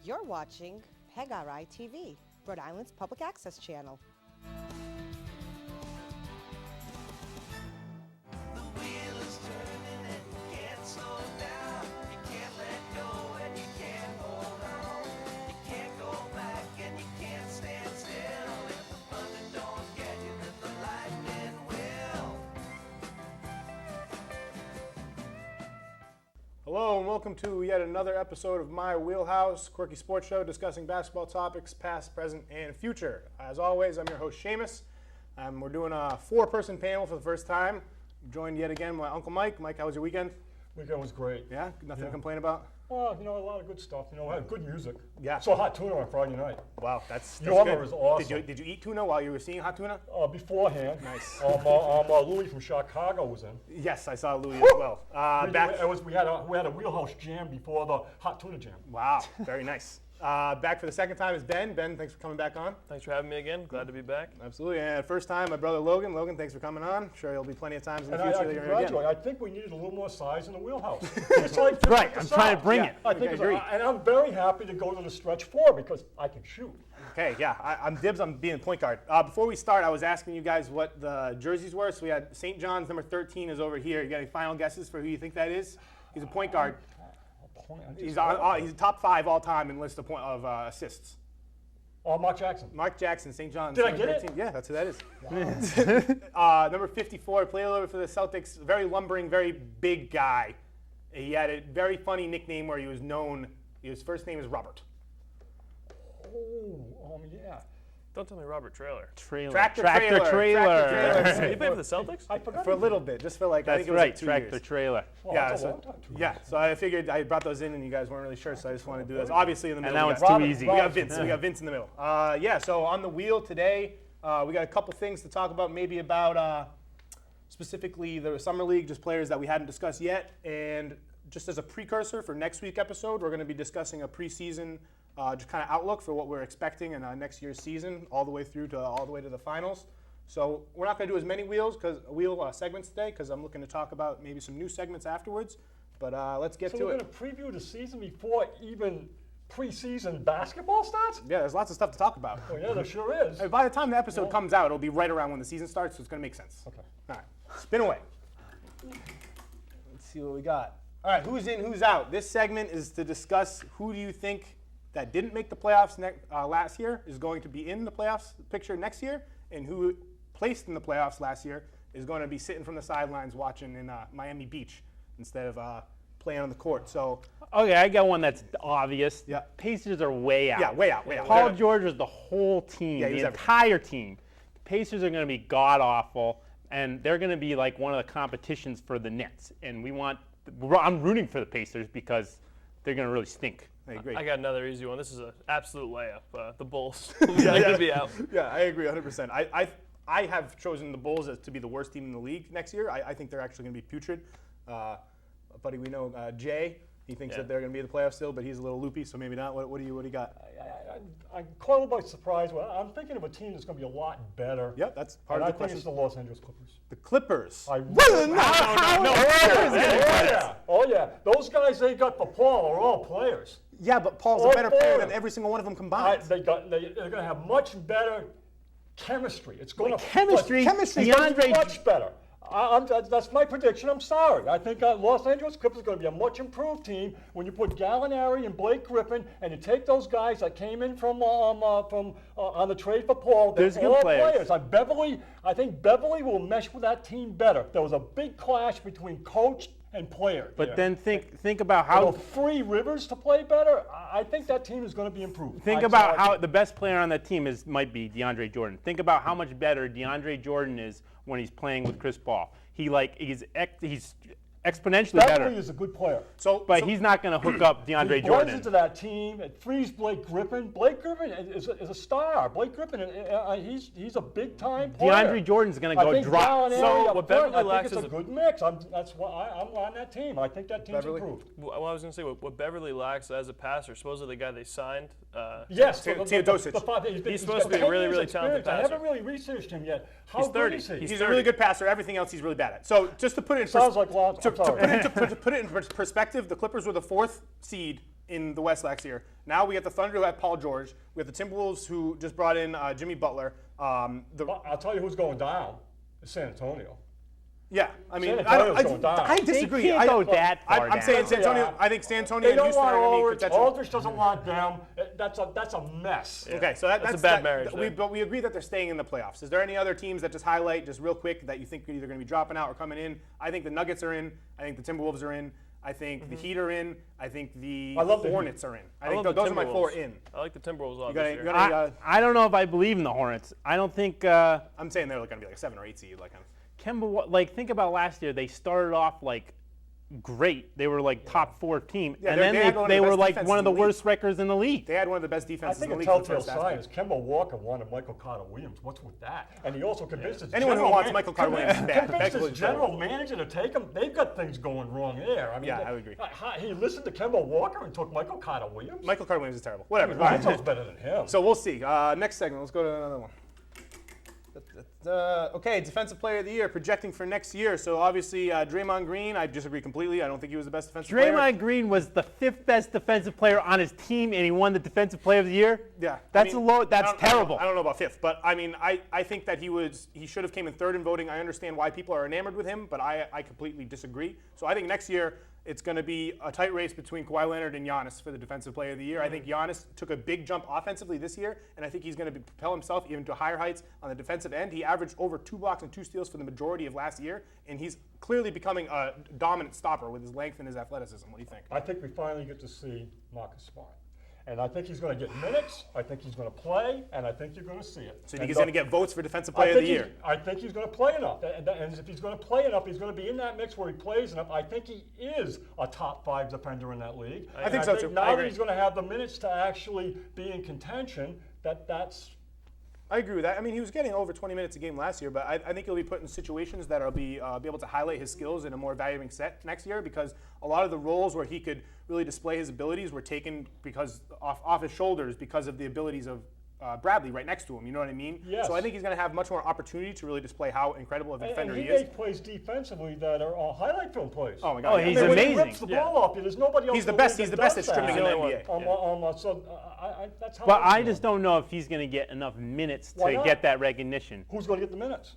You're watching PEGRI TV, Rhode Island's public access channel. The wheel is turning and you can't slow down. You can't let go and you can't hold on. You can't go back and you can't stand still. If the thunder don't get you, then the lightning will. Hello and welcome to yet another episode of My Wheelhouse, quirky sports show discussing basketball topics past, present, and future. As always, I'm your host Seamus. We're doing a four-person panel for the first time. I'm joined yet again by Uncle Mike. Mike, how was your weekend? Weekend was great. Yeah? Nothing to complain about? Well, a lot of good stuff. I had good music. Yeah. Saw hot tuna on Friday night. Wow, that's Your good. armor is awesome. Did you eat tuna while you were seeing hot tuna? Beforehand. Nice. Louis from Chicago was in. Yes, I saw Louis as well. We had a wheelhouse jam before the hot tuna jam. Wow, very nice. Back for the second time is Ben. Ben, thanks for coming back on. Thanks for having me again. Glad to be back. Absolutely. And first time, my brother Logan. Logan, thanks for coming on. Sure, there'll be plenty of times in the And future I that you're going to congratulate. again. I think we needed a little more size in the wheelhouse. It's like Right, I'm trying to bring it. I think agree. and I'm very happy to go to the stretch four because I can shoot. Okay, yeah, I'm dibs on being point guard. Before we start, I was asking you guys what the jerseys were. So we had St. John's number 13 is over here. You got any final guesses for who you think that is? He's a point guard. He's he's top 5 all time in list of assists. Mark Jackson. Mark Jackson, St. John's. Did I number get 13. it? Yeah, that's who that is. Number 54, played a little bit for the Celtics. Very lumbering, very big guy. He had a very funny nickname where he was known. His first name is Robert. Yeah. Don't tell me Robert Trailer. Tractor trailer. You played for the Celtics? I forgot. For a little bit, just for like I That's think it was right, like 2 tractor years. trailer. Well, Yeah, that's a so, long time, 2 yeah, years. so I figured I brought those in and you guys weren't really sure, so I just wanted to do this. Obviously in the middle. now we it's got- too easy. We got Vince. We got Vince in the middle. Yeah, so on the wheel today, we got a couple things to talk about, maybe about specifically the Summer League, just players that we hadn't discussed yet. And just as a precursor for next week's episode, we're going to be discussing a preseason just kind of outlook for what we're expecting in next year's season, all the way to the finals. So we're not going to do as many wheel segments today because I'm looking to talk about maybe some new segments afterwards. But let's get So to we're it. going to preview the season before even preseason basketball starts? Yeah, there's lots of stuff to talk about. Oh yeah, there sure is. By the time the episode comes out, it'll be right around when the season starts, so it's going to make sense. Okay. All right, spin away. Let's see what we got. All right, who's in, who's out? This segment is to discuss who do you think that didn't make the playoffs last year is going to be in the playoffs picture next year, and who placed in the playoffs last year is going to be sitting from the sidelines watching in Miami Beach instead of playing on the court. So, Okay, I got one that's obvious. Yeah. Pacers are way out. yeah, way out. Paul George is the whole team, Yeah, the he's entire team. The Pacers are going to be god-awful, and they're going to be like one of the competitions for the Nets. And I'm rooting for the Pacers because they're going to really stink. I agree. I got another easy one. This is an absolute layup. The Bulls. They're going to be out. Yeah, I agree 100%. I have chosen the Bulls to be the worst team in the league next year. I think they're actually going to be putrid. Buddy, we know Jay. He thinks that they're going to be in the playoffs still, but he's a little loopy, so maybe not. What do you got? I'm caught a little by surprise. Well, I'm thinking of a team that's going to be a lot better. Yep, that's part And of the I think question. it's the Los Angeles Clippers. The Clippers. Oh yeah. Those guys they got for Paul are all players. Yeah, but Paul's All a better player four. than every single one of them combined. They're going to have much better chemistry. It's going to chemistry? Chemistry DeAndre- much better. That's my prediction. I'm sorry. I think Los Angeles Clippers are going to be a much improved team when you put Gallinari and Blake Griffin, and you take those guys that came in from on the trade for Paul. They're There's good all players. I think Beverly will mesh with that team better. There was a big clash between coach and player. But there. then think about You how know, free Rivers to play better. I think that team is going to be improved. Think about how the best player on that team might be DeAndre Jordan. Think about how much better DeAndre Jordan is when he's playing with Chris Paul. He's exponentially Beverly better. is a good player. But he's not going to hook up He DeAndre blends Jordan. into that team. It frees Blake Griffin. Blake Griffin is a star. Blake Griffin, he's a big time player. DeAndre Jordan's going to I go think drop. Gallinari So up what front, Beverly I lacks think it's is a good mix. That's why I'm on that team. I think that team's Beverly? improved. Well, I was going to say, what Beverly lacks as a passer, supposedly the guy they signed. Yes, Teodosic. He's supposed to be a really, really talented I passer. haven't really researched him yet. How He's good 30. is he? He's a really good passer. Everything else he's really bad at. So just to put it in Sounds like lots. I'm sorry. put it in perspective, the Clippers were the 4th seed in the West last year. Now we got the Thunder who had Paul George. We have the Timberwolves who just brought in Jimmy Butler. But I'll tell you who's going down. It's San Antonio. Yeah, I mean, San Antonio's going down. I disagree. They can't go that far I'm saying down. San Antonio. Yeah. I think San Antonio They and don't Houston want are going to be Aldridge. potential. Aldridge doesn't want them. That's a mess. Okay, so that's a bad marriage there. But we agree that they're staying in the playoffs. Is there any other teams that just highlight, just real quick, that you think are either going to be dropping out or coming in? I think the Nuggets are in. I think the Timberwolves are in. I think the Heat are in. I think the I love the Hornets are in. I think love those the are my 4 Timberwolves. in. I like the Timberwolves a lot You got this any- year. you got any, I don't know if I believe in the Hornets. I don't think I'm saying they're going to be like a 7 or 8 seed. Like, Kemba. Like think about last year. They started off like great. They were like top 4 team, Yeah, and they then had one of they the were best like defenses one of the in the league. worst records in the league. they had one of the best I defenses think in a the league for the telltale first half. sign is Kemba Walker wanted Michael Carter Williams. What's with that? And he also convinced his Anyone who general wants man- Michael Carter Williams is bad. convinced Basically, his general manager to take him. They've got things going wrong there. I mean, Yeah, I would agree. He listened to Kemba Walker and took Michael Carter Williams. Michael Carter Williams is terrible. Whatever. All right. Lonzo's better than him. So we'll see. Next segment. Let's go to another one. Okay, Defensive Player of the Year, projecting for next year. So obviously, Draymond Green, I disagree completely. I don't think he was the best defensive player. Draymond Green was the 5th best defensive player on his team, and he won the Defensive Player of the Year. Yeah, That's I mean, low. That's terrible. I don't know about 5th, but I mean, I think that he should have came in 3rd in voting. I understand why people are enamored with him, but I completely disagree. So I think next year it's going to be a tight race between Kawhi Leonard and Giannis for the Defensive Player of the Year. I think Giannis took a big jump offensively this year, and I think he's going to propel himself even to higher heights on the defensive end. He averaged over 2 blocks and 2 steals for the majority of last year, and he's clearly becoming a dominant stopper with his length and his athleticism. What do you think? I think we finally get to see Marcus Smart. And I think he's going to get minutes. I think he's going to play, and I think you're going to see it. So you think he's going to get votes for Defensive Player of the Year? I think he's going to play enough. And if he's going to play enough, he's going to be in that mix where he plays enough. I think he is a top 5 defender in that league. I think so, too. Now I that agree. he's going to have the minutes to actually be in contention, that's I agree with that. I mean, he was getting over 20 minutes a game last year, but I think he'll be put in situations that will be able to highlight his skills in a more valuing set next year, because a lot of the roles where he could really display his abilities were taken because off his shoulders because of the abilities of Bradley right next to him. You know what I mean? Yes. So I think he's going to have much more opportunity to really display how incredible of a defender and he he is. makes plays defensively that are highlight film plays. Oh my God! Oh, yeah. he's I mean, when he amazing. rips the ball off you, there's nobody else. He's the in best. league He's the that best does at stripping that. in the only NBA. So that's how. But I feel. just don't know if he's going to get enough minutes Why to not? get that recognition. Who's going to get the minutes?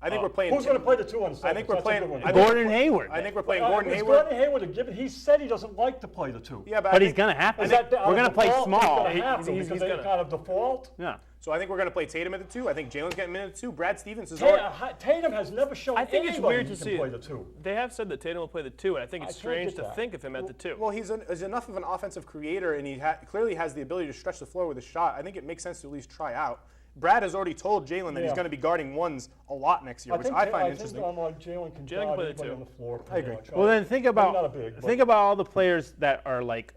I think we're playing. Who's going to play the 2 on the I think we're That's a playing. good one. I think- Gordon Hayward. I think we're playing Gordon Is Hayward. Gordon Hayward a given? He said he doesn't like to play the 2. Yeah, But I he's think- going to have to. Is that We're going to play default? small. He's gonna have to He's because they gonna. kind of default. Yeah. So I think we're going to play Tatum at the 2. I think Jalen's getting minutes at 2. Brad Stevens is already. Tatum has never shown I think it's anybody weird he to can see. play the 2. They have said that Tatum will play the 2, and I think it's can't strange get to that. think of him at the 2. Well, he's enough of an offensive creator, and he clearly has the ability to stretch the floor with his shot. I think it makes sense to at least try out. Brad has already told Jalen that he's Yeah. going to be guarding ones a lot next year, which I find interesting. Think Jalen can Jalen can guard play the anybody 2. on the floor. I agree. Well, then think about not a big, but- think about all the players that are like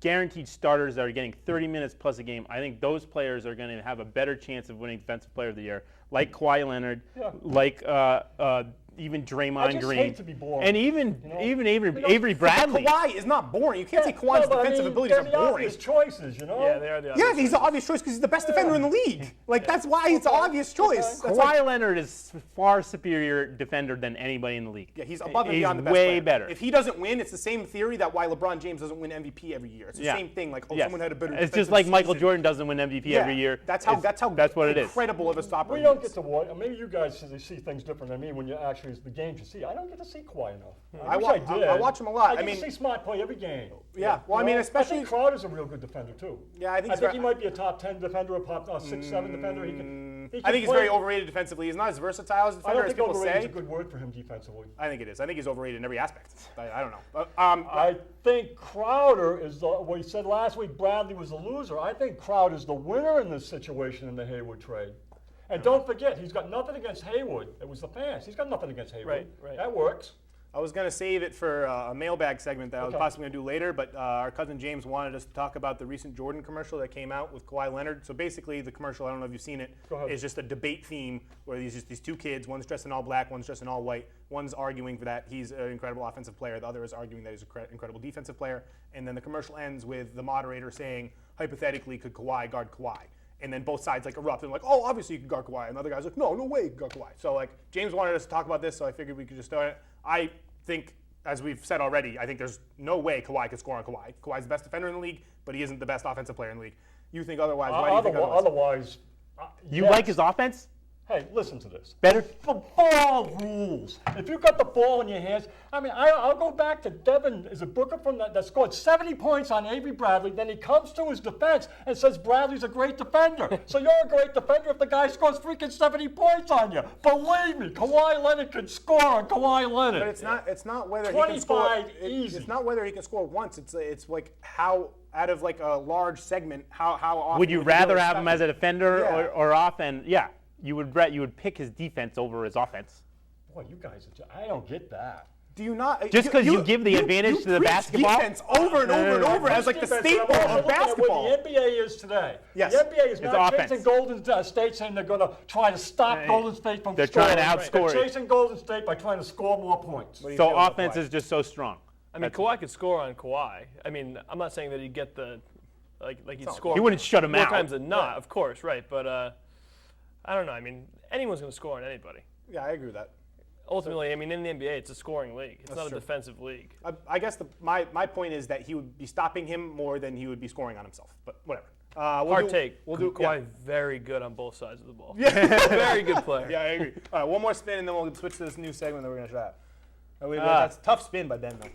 guaranteed starters that are getting 30 minutes plus a game. I think those players are going to have a better chance of winning Defensive Player of the Year, like Kawhi Leonard, Yeah. like even Draymond just Green, hate to be boring, and even you know? even Avery Bradley. Kawhi is not boring. You can't say Kawhi's defensive abilities are they're the boring. obvious choices, you know. Yeah, they are the Yeah, obvious he's the obvious choice because he's the best defender in the league. Like that's why it's the obvious choice. That's why- Kawhi Leonard is far superior defender than anybody in the league. Yeah, he's above and He's beyond the best way player. better. If he doesn't win, it's the same theory that why LeBron James doesn't win MVP every year. It's the Yeah. same thing. Like, oh, Yes. someone had a better. It's just defensive like Michael season. Jordan doesn't win MVP every year. That's how. It's- That's that's what it is. incredible of a stopper. We he don't is. get to watch. Maybe you guys see things different than me when you actually the games you see. I don't get to see Kawhi enough. I wish wa- I did. I watch him a lot. I I get mean- to see Smart play every game. Yeah, well, I You mean, know? especially- I think Crowder's a real good defender too. Yeah, I think he's he very- might be a top 10 defender, a top 6-7 defender. He can I think he's play. very overrated defensively. He's not as versatile as a I defender don't as think people overrated is say. a good word for him defensively. I think it is. I think he's overrated in every aspect. I don't know. I think Crowder is what he said last week. Bradley was a loser. I think Crowder's the winner in this situation in the Hayward trade. And don't forget, he's got nothing against Hayward. It was the fans. He's got nothing against Hayward. Right. That works. I was going to save it for a mailbag segment that I was Okay. possibly going to do later, but our cousin James wanted us to talk about the recent Jordan commercial that came out with Kawhi Leonard. So basically, the commercial, I don't know if you've seen it, Go ahead. is just a debate theme where there's just these two kids, one's dressed in all black, one's dressed in all white. One's arguing for that he's an incredible offensive player, the other is arguing that he's an incredible defensive player. And then the commercial ends with the moderator saying, hypothetically, could Kawhi guard Kawhi? And then both sides like erupt and like, oh, obviously you can guard Kawhi. And the other guy's like, no way you can guard Kawhi. So like James wanted us to talk about this, so I figured we could just start it. I think as we've said already, I think there's no way Kawhi could score on Kawhi. Kawhi's the best defender in the league, but he isn't the best offensive player in the league. You think otherwise? Why do you think otherwise? Otherwise, You yes. like his offense? Hey, listen to this. Better? The ball rules. If you got the ball in your hands, I mean, I'll go back to Devin, is it Booker from that scored 70 points on Avery Bradley. Then he comes to his defense and says Bradley's a great defender. So you're a great defender if the guy scores freaking 70 points on you. Believe me, Kawhi Leonard could score on Kawhi Leonard. But it's not whether he can score. 25 easy. It's not whether he can score once. It's like how out of like a large segment, how often Would you he rather really have him step as a defender Yeah. or offense? Yeah, you would pick his defense over his offense. Boy, you guys, I don't get that. Do you not? Just 'cause you give the advantage to the preach basketball? defense over and over and over as like the staple of basketball. Where the NBA is today. Yes. The NBA is It's not offense. chasing Golden State saying they're going to try to stop Golden State from They're scoring. trying to outscore They're it. chasing Golden State by trying to score more points. What do you So feel about offense Kawhi? is just so strong. I mean, Kawhi could score on Kawhi. I mean, I'm not saying that he'd get the like he'd score. He wouldn't shut him more out. times than not, of course, right? But I don't know. I mean, anyone's going to score on anybody. Yeah, I agree with that. Ultimately, I mean, in the NBA, it's a scoring league. It's not a true. defensive league. I guess my point is that he would be stopping him more than he would be scoring on himself. But whatever. Hard take. We'll do Kawhi yeah. very good on both sides of the ball. Yeah. Very good player. Yeah, I agree. All right, one more spin, and then we'll switch to this new segment that we're going to try out. That's a tough spin by Ben, though.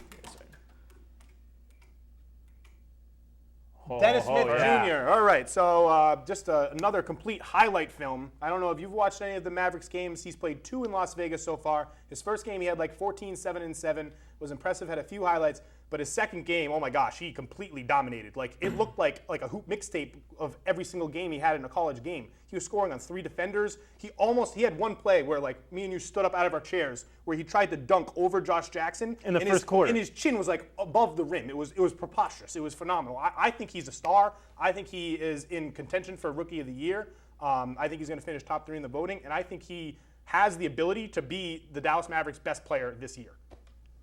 Dennis Smith Jr. All right, so just another complete highlight film. I don't know if you've watched any of the Mavericks games. He's played 2 in Las Vegas so far. His first game, he had like 14, 7, and 7. Was impressive, had a few highlights. But his second game, oh my gosh, he completely dominated. Like it looked like a hoop mixtape of every single game he had in a college game. He was scoring on 3 defenders. He had one play where like me and you stood up out of our chairs where he tried to dunk over Josh Jackson In the and first quarter. and his chin was like above the rim. It was preposterous. It was phenomenal. I think he's a star. I think he is in contention for Rookie of the Year. I think he's going to finish top 3 in the voting, and I think he has the ability to be the Dallas Mavericks' best player this year.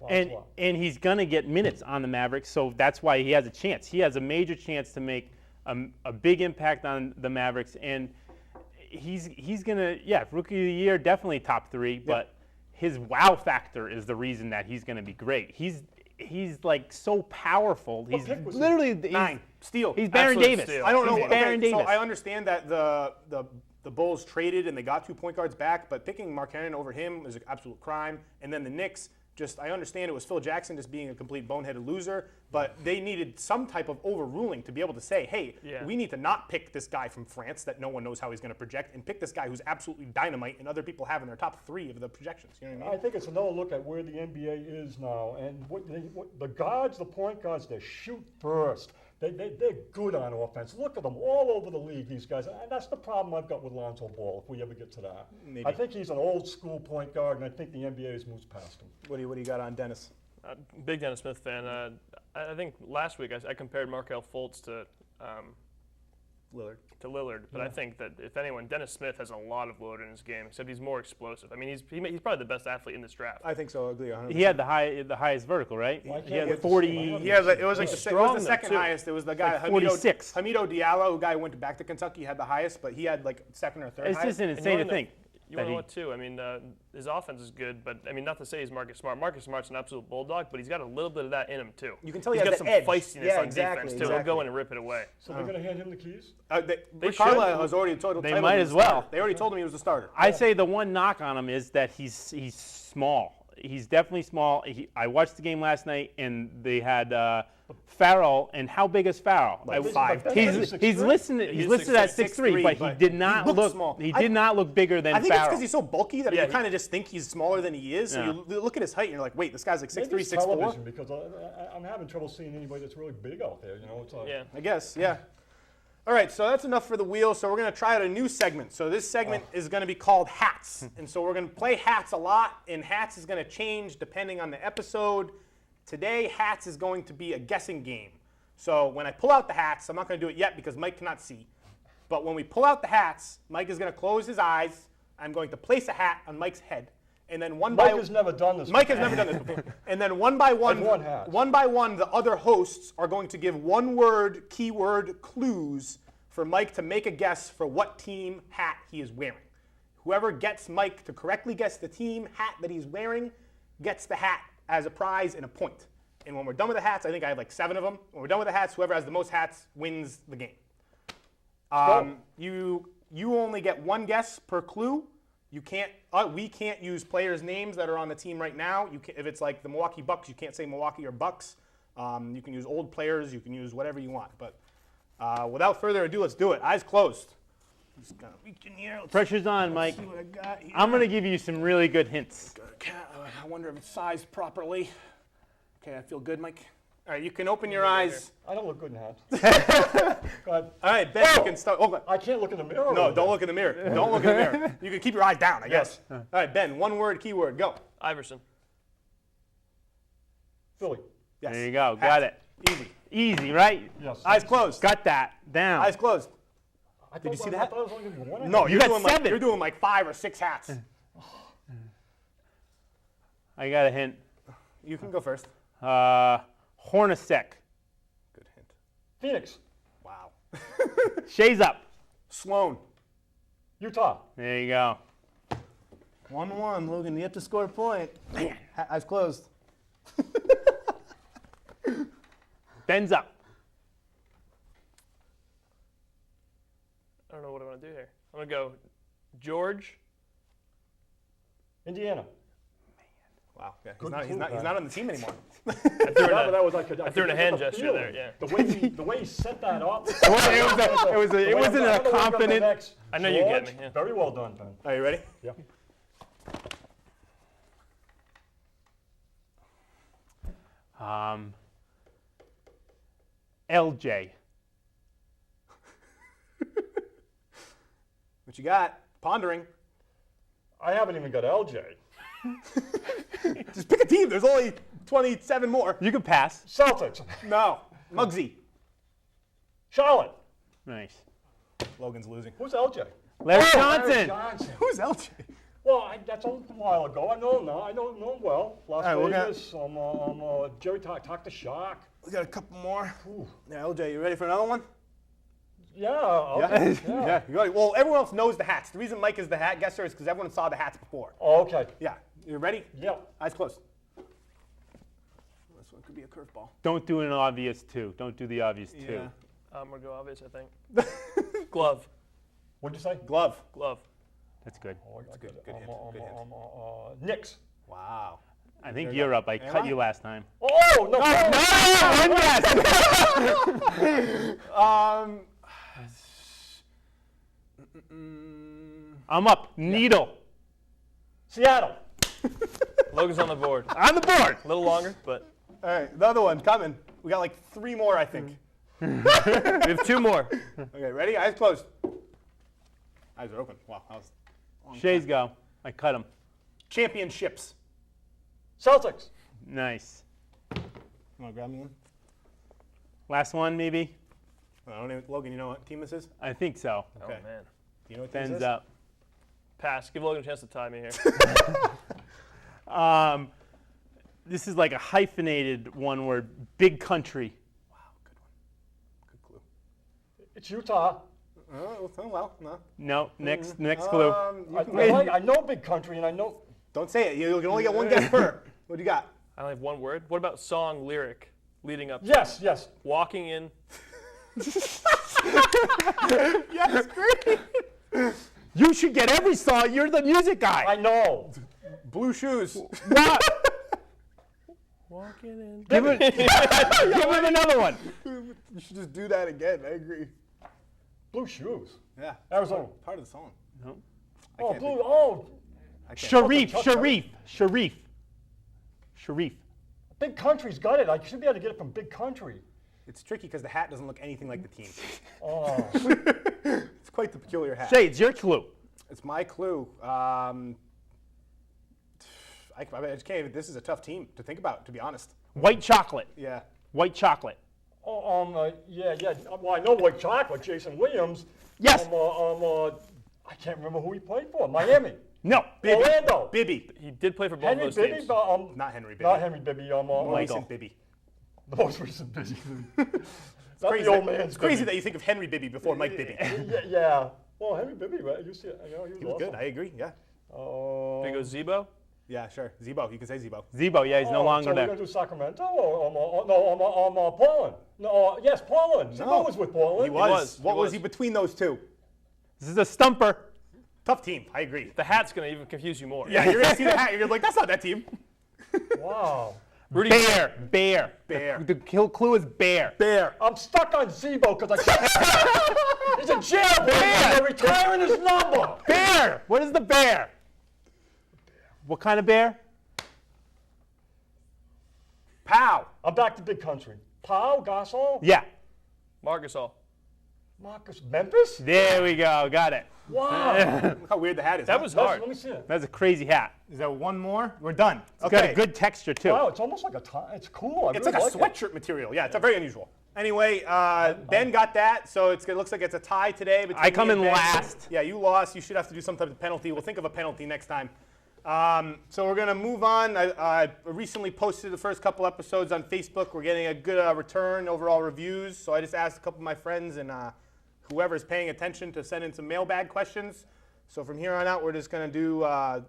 And he's going to get minutes on the Mavericks, so that's why he has a chance. He has a major chance to make a big impact on the Mavericks, and he's going to, Rookie of the Year, definitely top 3, but his wow factor is the reason that he's going to be great. He's like so powerful. He's literally 9 steal. He's Baron Absolute Davis. steal. I don't know. He's Baron Okay, so Davis. I understand that the Bulls traded and they got 2 point guards back, but picking Mark Cannon over him was an absolute crime. And then the Knicks. I understand it was Phil Jackson just being a complete boneheaded loser, but they needed some type of overruling to be able to say, hey, we need to not pick this guy from France that no one knows how he's going to project and pick this guy who's absolutely dynamite and other people have in their top 3 of the projections. You know what I mean? I think it's another look at where the NBA is now, and what the guards, the point guards, they shoot first. They're good on offense. Look at them all over the league, these guys. And that's the problem I've got with Lonzo Ball, if we ever get to that. Maybe. I think he's an old school point guard, and I think the NBA has moved past him. What do you got on Dennis? Big Dennis Smith fan. I think last week I compared Markelle Fultz to Lillard, but I think that if anyone, Dennis Smith has a lot of load in his game, except he's more explosive. I mean, he's probably the best athlete in this draft. I think so. I agree 100%. He had the highest vertical, right? Well, I He can't had wait to see 40. him. Yeah, it was like He's the strong, second though, too. highest. It was the guy Like 46. Hamido Diallo, who guy who went back to Kentucky, had the highest, but he had like second or third It's highest. just insane to think. You want to know what, too? I mean, his offense is good, but, I mean, not to say he's Marcus Smart. Marcus Smart's an absolute bulldog, but he's got a little bit of that in him, too. You can tell he's he has got that some edge. feistiness Yeah, on exactly, defense, too. He'll exactly. go in and rip it away. So they're going to hand him the keys? Rick should. Carlisle has already told They him might he as was the starter. well. They already told him he was the starter. I say the one knock on him is that he's small. He's definitely small. I watched the game last night, and they had Farrell. And how big is Farrell? Like 5'10". He's listed at 6'3", but he did not looked look small. He did not look bigger than I think it's Farrell. because he's so bulky that Yeah, you kind of just think he's smaller than he is. So you look at his height and you're like, wait, this guy's like 6'3", Maybe it's 6'4". television, because I'm having trouble seeing anybody that's really big out there. You know, it's Yeah. I guess, yeah. All right, so that's enough for the wheel. So we're going to try out a new segment. So this segment is going to be called Hats. And so we're going to play Hats a lot, and Hats is going to change depending on the episode. Today, Hats is going to be a guessing game. So when I pull out the hats, I'm not going to do it yet because Mike cannot see. But when we pull out the hats, Mike is going to close his eyes. I'm going to place a hat on Mike's head. And then Mike has never done this Mike before. has never done this before. And then one by one, I've worn hats. one by one, the other hosts are going to give one-word, keyword clues for Mike to make a guess for what team hat he is wearing. Whoever gets Mike to correctly guess the team hat that he's wearing gets the hat as a prize and a point. And when we're done with the hats, I think I have like 7 of them. When we're done with the hats, whoever has the most hats wins the game. You only get 1 guess per clue. You can't. We can't use players' names that are on the team right now. If it's like the Milwaukee Bucks, you can't say Milwaukee or Bucks. You can use old players. You can use whatever you want. But without further ado, let's do it. Eyes closed. I'm just gonna reach in here. Pressure's on, Mike. See what I got here. I'm gonna give you some really good hints. I wonder if it's sized properly. Okay, I feel good, Mike. All right, you can open your eyes. I don't look good in hats. Go ahead. All right, Ben, you can start. Oh, I can't look in the mirror. no, don't look in the mirror. Don't look in the mirror. You can keep your eyes down, I guess. All right, Ben, 1 word, keyword, go. Iverson. Philly. Yes. There you go. Hat. Got it. Easy. Easy, right? Yes. Eyes closed. Got that down. Eyes closed. Did you see I that? thought it was only gonna be 1. No, You got doing like 7. you're doing like 5 or 6 hats. I got a hint. You can go first. Hornacek. Good hint. Phoenix. Wow. Shay's up. Sloan. Utah. There you go. 1-1, Logan. You have to score a point. Man. Eyes closed. Ben's up. I don't know what I want to do here. I'm going to go George. Indiana. Wow. Yeah, Good he's clue, not man. on the team anymore. I threw in Yeah, but a, that was I I threw in a hand get the gesture feeling. there, yeah. The way he set that up. It wasn't a confident. I know you get me, yeah. Very well done, Ben. Are you ready? Yeah. LJ. What you got? Pondering. I haven't even got LJ. Just pick a team. There's only 27 more. You can pass. Celtics. No. Muggsy. Charlotte. Nice. Logan's losing. Who's LJ? Larry Larry Johnson. Johnson. Who's LJ? Well, that's a while ago. I know him now. I know him well. Las right, we're gonna- Vegas. Jerry talked to Shark. We got a couple more. Yeah, LJ, you ready for another one? Yeah. Okay. Yeah. You got it. Well, everyone else knows the hats. The reason Mike is the hat guesser is because everyone saw the hats before. Oh, okay. Yeah. You ready? Yeah. Eyes closed. This one could be a curveball. Don't do an obvious 2. Don't do the obvious 2. Yeah. I'm going to go obvious, I think. Glove. What'd you say? Glove. Glove. That's good. Oh, I got good hint, good hint. Knicks. Wow. I think you're up. I Am cut I? you last time. Oh, no. One guess. I'm up. Needle. Seattle. Logan's on the board. On the board. A little longer, but All right, the other one coming. We got like 3 more, I think. we have 2 more. Okay, ready? Eyes closed. Eyes are open. Wow. That was a long Shay's time. go. I cut him. Championships. Celtics. Nice. You want to grab me one? Last one, maybe? I don't even, Logan, you know what team this is? I think so. Okay. Oh, man. Do you know what team this Ben's is? up. Pass. Give Logan a chance to tie me here. This is like a hyphenated one word. Big country. Wow, good one. Good clue. It's Utah. Oh, well, no. No. Next clue. You can I know big country, and I know. don't say it. You can only get 1 guess per. What do you got? I only have 1 word. What about song lyric leading up to Yes, yes. walking in? Yes, great. You should get every song. You're the music guy. I know. Blue shoes. What? Walking in. Give him another one. You should just do that again. I agree. Blue shoes. Yeah. Arizona. Part of the song. No. I Oh, can't blue. think- Oh, I can't. Sharif. big country's got it. I should be able to get it from big country. It's tricky because the hat doesn't look anything like the team. Oh. It's quite the peculiar hat. Shay, it's your clue. It's my clue. I just can't even, this is a tough team to think about, to be honest. White chocolate. Yeah. White chocolate. Yeah. Well, I know white chocolate. Jason Williams. Yes. I can't remember who he played for. Miami. No. Bibby. Orlando. Bibby. He did play for both Henry of those teams. Bibby. Not Henry Bibby. Not Henry Bibby. Recent Bibby. The most recent Bibby. Not Crazy the old that- man's It's crazy Bibby. that you think of Henry Bibby before Mike Bibby. Yeah. Well, Henry Bibby, right? You see, he was He was awesome. good. I agree. Yeah. Big Ozebo. Yeah, sure. Zebo. You can say Zebo. Zebo, yeah, he's no longer so we're there. going to do Sacramento or Portland? No, yes, Portland. No. Zebo was with Portland. He was. He What was was. he between those two? This is a stumper. Tough team. I agree. The hat's going to even confuse you more. Yeah, you're gonna see the hat. You're like, that's not that team. Wow. Bear. Bear. The clue is bear. Bear. I'm stuck on Zebo because I can't. He's a jailbreak. They're retiring his number. Bear. What is the bear? What kind of bear? Pow. I'm back to big country. Pau, Gasol, Yeah. Marcus All. Marcus, Memphis. There we go. Got it. Wow. Look how weird the hat is. That huh? was hard. Let me see it. That's a crazy hat. Is that one more? We're done. It's got a good texture too. Wow, it's almost like a tie. It's cool. It's like a it. sweatshirt material. Yeah, it's a very unusual. Anyway, Ben got that, so it looks like it's a tie today. Between I come me in and Ben. last. Yeah, you lost. You should have to do some type of penalty. We'll think of a penalty next time. So we're gonna move on. I recently posted the first couple episodes on Facebook. We're getting a good return, overall reviews. So I just asked a couple of my friends and whoever's paying attention to send in some mailbag questions. So from here on out, we're just gonna do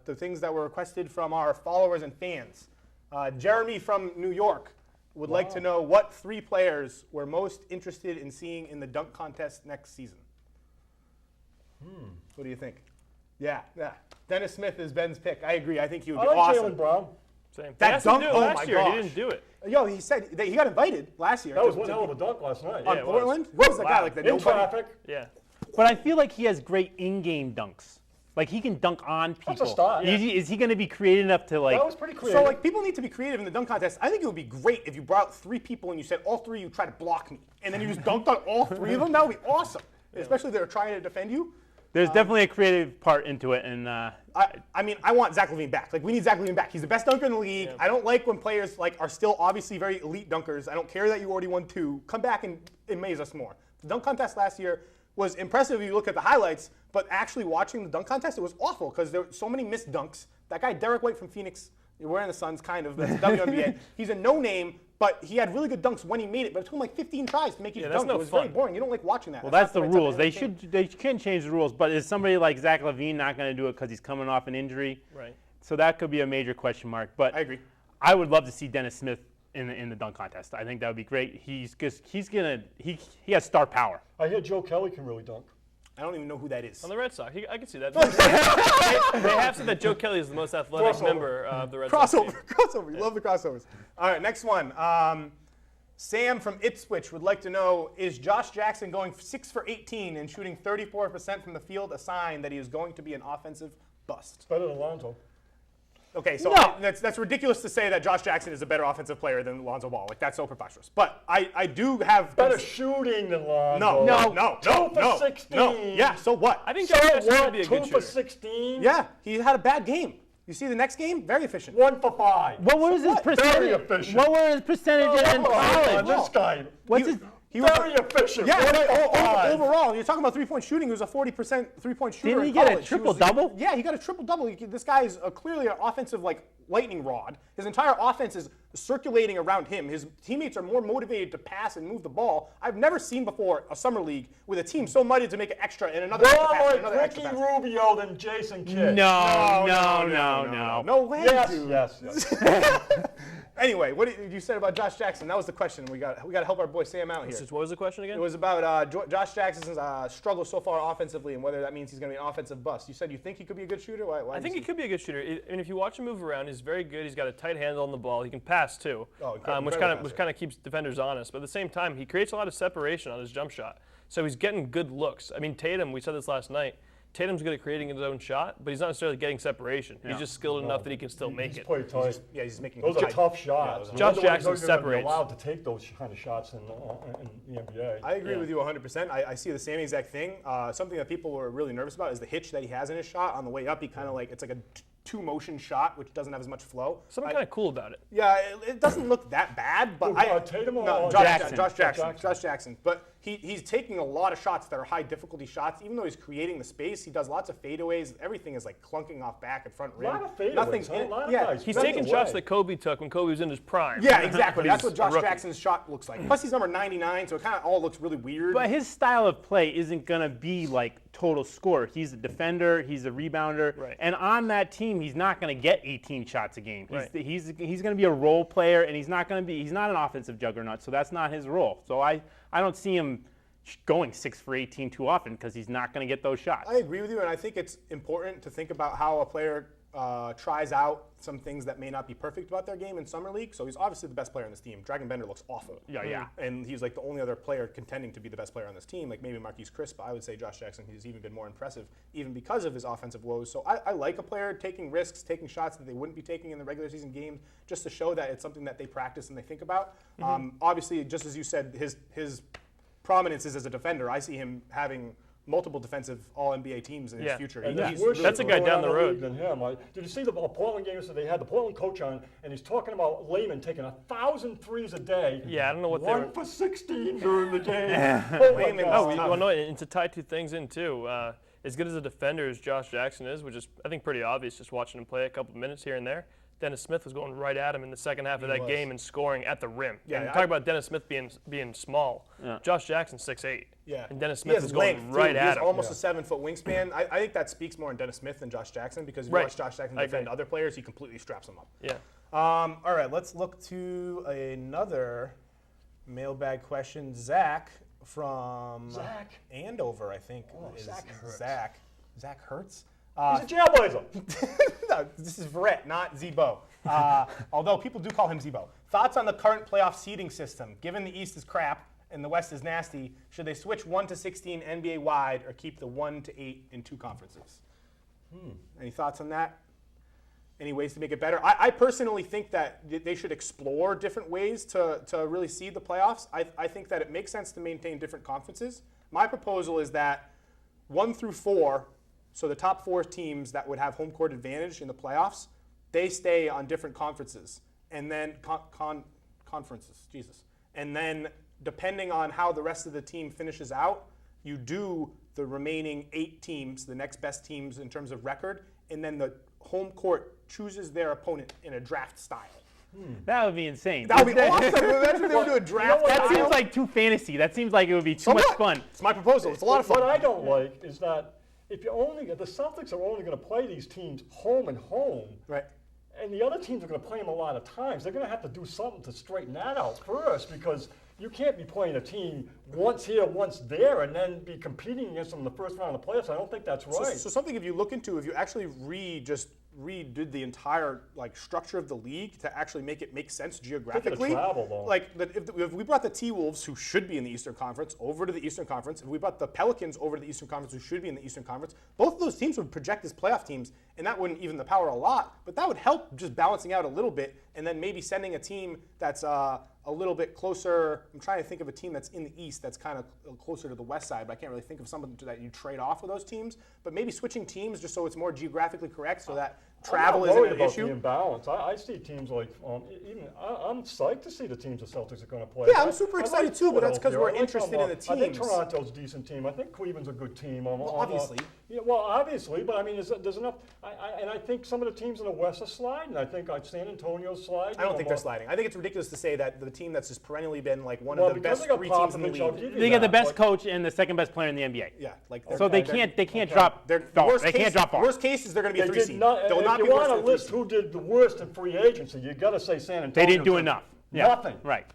the things that were requested from our followers and fans. Jeremy from New York would like to know what 3 players we're most interested in seeing in the dunk contest next season. What do you think? Yeah. Dennis Smith is Ben's pick. I agree. I think he would I be like awesome. Jalen Brown. Same. That They asked him to dunk- do it oh last my year. He gosh. didn't do it. Yo, he said that he got invited last year. That was to- one hell of a dunk last night. on Yeah, it was. Portland. What was the guy like the In nobody? traffic. Yeah. But I feel like he has great in-game dunks. Like he can dunk on people. That's a start. Is he going to be creative enough to like? That was pretty creative. So like people need to be creative in the dunk contest. I think it would be great if you brought out 3 people and you said all 3 of you try to block me, and then you just dunked on all 3 of them. That would be awesome. Especially if they're trying to defend you. There's definitely a creative part into it, and I mean, I want Zach LaVine back. Like, we need Zach LaVine back. He's the best dunker in the league. I don't like when players like are still obviously very elite dunkers. I don't care that you already won 2. Come back and amaze us more. The dunk contest last year was impressive if you look at the highlights, but actually watching the dunk contest, it was awful because there were so many missed dunks. That guy, Derek White from Phoenix, you're wearing the Suns, kind of, that's WNBA. He's a no-name, but he had really good dunks when he made it, but it took him like 15 tries to make each that's dunk. no It was very fun. boring. You don't like watching that. well, that's not the right type of rules. They entertainment. can change the rules, but is somebody like Zach LaVine not going to do it because he's coming off an injury? Right. So that could be a major question mark. But I agree. I would love to see Dennis Smith in the dunk contest. I think that would be great. He has star power. I hear Joe Kelly can really dunk. I don't even know who that is. On the Red Sox, I can see that. they have said that Joe Kelly is the most athletic Crossover. member of the Red Sox team. Crossover. You love the crossovers. All right, next one. Sam from Ipswich would like to know, is Josh Jackson going 6 for 18 and shooting 34% from the field a sign that he is going to be an offensive bust? Better than Lonzo. Okay, so No. that's ridiculous to say that Josh Jackson is a better offensive player than Lonzo Ball. Like, that's so preposterous. But I do have... Better shooting than No, Lonzo. no. 2 for 16. No. Yeah, so what? I think So Josh Jackson's going to what? be a 2 good for shooter. 16. Yeah, he had a bad game. You see the next game? Very efficient. 1 for 5. What was his what? Very percentage? efficient. What were his percentages in Come on, college? this guy. What's his? He was Very efficient. Yeah, 1 but for 5. overall, you're talking about three-point shooting. He was a 40% three-point shooter. Didn't he in get a college. triple-double? Yeah, he got a triple-double. This guy is clearly an offensive lightning rod. His entire offense is circulating around him. His teammates are more motivated to pass and move the ball. I've never seen before a summer league with a team so motivated to make it extra and another extra pass, More and another like extra Ricky pass. Rubio than Jason Kidd. No. No way, Yes, dude. yes. Anyway, what did you said about Josh Jackson? That was the question. We got to help our boy Sam out here. What was the question again? It was about Josh Jackson's struggle so far offensively and whether that means he's going to be an offensive bust. You said you think he could be a good shooter? Why I do think you he could be a good shooter. And if you watch him move around, he's very good. He's got a tight handle on the ball. He can pass too, Oh, incredible which passer. kind of keeps defenders honest. But at the same time, he creates a lot of separation on his jump shot. So he's getting good looks. I mean, Tatum, we said this last night. Tatum's good at creating his own shot, but he's not necessarily getting separation. He's just skilled enough that he can still make He's it. played tight. Yeah, he's making Those are tight- tough shots. Yeah, Josh Otherwise, Jackson they're gonna be separates. allowed to take those kind of shots in the NBA. I agree Yeah. with you 100%. I see the same exact thing. Something that people were really nervous about is the hitch that he has in his shot. On the way up, he kind of it's like a two-motion shot, which doesn't have as much flow. Something kind of cool about it. Yeah, it doesn't look that bad, but Who, Tatum or no, Jackson? Jackson? Josh Jackson. Jackson. Josh Jackson. But he's taking a lot of shots that are high difficulty shots. Even though he's creating the space, he does lots of fadeaways. Everything is like clunking off back and front rim. A lot of fadeaways, Nothing's huh? in A it. lot of Yeah, guys He's fade taking away. shots that Kobe took when Kobe was in his prime. yeah, exactly. That's what He's a Josh rookie. Jackson's shot looks like. Plus, he's number 99, so it kind of all looks really weird. But his style of play isn't going to be like total scorer. He's a defender, he's a rebounder, Right. and on that team, he's not going to get 18 shots a game. Right. He's going to be a role player, and he's not an offensive juggernaut, so that's not his role. So I don't see him going 6 for 18 too often because he's not going to get those shots. I agree with you, and I think it's important to think about how a player tries out some things that may not be perfect about their game in summer league. So he's obviously the best player on this team. Dragon Bender looks awful. Yeah. And he's like the only other player contending to be the best player on this team. Like maybe Marquise Chris, but I would say Josh Jackson. He's even been more impressive, even because of his offensive woes. So I like a player taking risks, taking shots that they wouldn't be taking in the regular season games, just to show that it's something that they practice and they think about. Obviously, just as you said, his prominence is as a defender. I see him having multiple defensive All-NBA teams in his future. And He's there's worse That's a shit guy going down on the in road. league than him. Did you see the Portland game? So they had the Portland coach on, and he's talking about Lehman taking 1,000 threes a day. Yeah, I don't know what they were. 1 for 16 during the game. Oh, my Lehman's God. Well, no, and to tie two things in too, as good as a defender as Josh Jackson is, which is I think pretty obvious just watching him play a couple minutes here and there, Dennis Smith was going right at him in the second half of that game and scoring at the rim. Yeah, and I- talk about Dennis Smith being small. Josh Jackson's 6'8". Yeah. And Dennis He Smith has is going length, too. right He at has him. almost a 7-foot wingspan. I think that speaks more on Dennis Smith than Josh Jackson because if you Right. watch Josh Jackson I defend agree. other players, he completely straps them up. Yeah. All right, let's look to another mailbag question. Zach from Zach? Andover, I think. Is Zach Hertz. Zach Hertz. He's a jailblazer. No, this is Verrett, not Zebo. Although people do call him Zebo. Thoughts on the current playoff seeding system? Given the East is crap and the West is nasty, should they switch 1 to 16 NBA wide or keep the 1 to 8 in 2 conferences? Any thoughts on that? Any ways to make it better? I personally think that they should explore different ways to really seed the playoffs. I think that it makes sense to maintain different conferences. My proposal is that 1 through 4, so the top 4 teams that would have home court advantage in the playoffs, they stay on different conferences. And then conferences, Jesus. And then depending on how the rest of the team finishes out, you do the remaining 8 teams, the next best teams in terms of record, and then the home court chooses their opponent in a draft style. That would be insane. That would be awesome. Imagine they would do a draft That style. seems like too fantasy. That seems like it would be too much What? fun. It's my proposal. It's a lot of fun. What I don't like is that if the Celtics are only going to play these teams home and home, Right. and the other teams are going to play them a lot of times, they're going to have to do something to straighten that out first because you can't be playing a team once here, once there, and then be competing against them in the first round of the playoffs. I don't think that's right. So something if you look into, if you actually redid the entire structure of the league to actually make it make sense geographically. travel, though. Like if we brought the T-Wolves, who should be in the Eastern Conference, over to the Eastern Conference, if we brought the Pelicans over to the Eastern Conference, who should be in the Eastern Conference, both of those teams would project as playoff teams, and that wouldn't even the power a lot, but that would help just balancing out a little bit, and then maybe sending a team that's a little bit closer. I'm trying to think of a team that's in the East that's kind of closer to the West side, but I can't really think of someone that you trade off with those teams. But maybe switching teams just so it's more geographically correct, so that travel I'm not isn't worried an about issue. the imbalance. I see teams like I'm psyched to see the teams the Celtics are going to play. Yeah, I'm super excited too, but that's 'cause Philadelphia. we're I like interested in the I think teams. Toronto's a decent team. I think Cleveland's a good team. Obviously. Yeah, well, obviously, but I mean, there's enough. I think some of the teams in the West are sliding. I think San Antonio's sliding. I don't think they're sliding. I think it's ridiculous to say that the team that's just perennially been like one Well, of the because best they got 3 teams in the Popovich, I'll league. give you They get the that, best but- coach and the second best player in the NBA. Yeah, like So they can't drop. They're, far. worst They can't case, drop far. Worst case is they're going to be a They 3 did seed. not. They will If not you be worse want than to a 3 list seed. who did the worst in free agency, you got to say San Antonio. They didn't do enough. Yeah. Nothing. Right.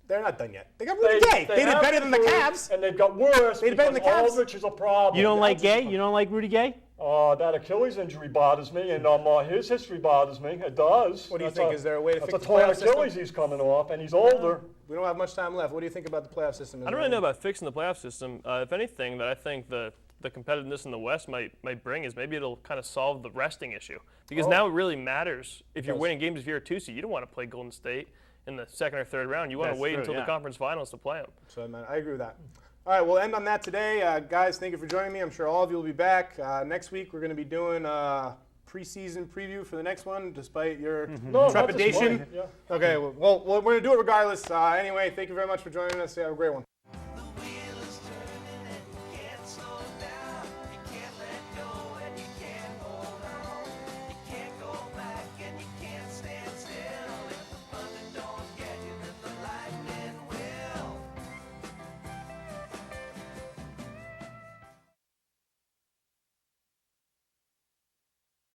They're not done yet. They got Rudy Gay. They did have better than the improved, Cavs. and they've got worse. They did better than the because Cavs. Aldridge is a problem. You don't like That's- Gay? You don't like Rudy Gay? That Achilles injury bothers me, and his history bothers me. It does. What do you think? Is there a way to that's fix a the torn playoff system? Achilles he's coming off, and he's older. We don't have much time left. What do you think about the playoff system? I don't really know about fixing the playoff system. If anything, that I think the competitiveness in the West might bring is maybe it'll kind of solve the resting issue. Because now it really matters if you're winning games if you're a 2 seed. You don't want to play Golden State in the second or third round. You want to That's wait true, until yeah. the conference finals to play them. So, man, I agree with that. All right, we'll end on that today. Guys, thank you for joining me. I'm sure all of you will be back. Next week, we're going to be doing a preseason preview for the next one, despite your No, not trepidation. disappointed, yeah. Okay, well, we're going to do it regardless. Anyway, thank you very much for joining us. Have a great one.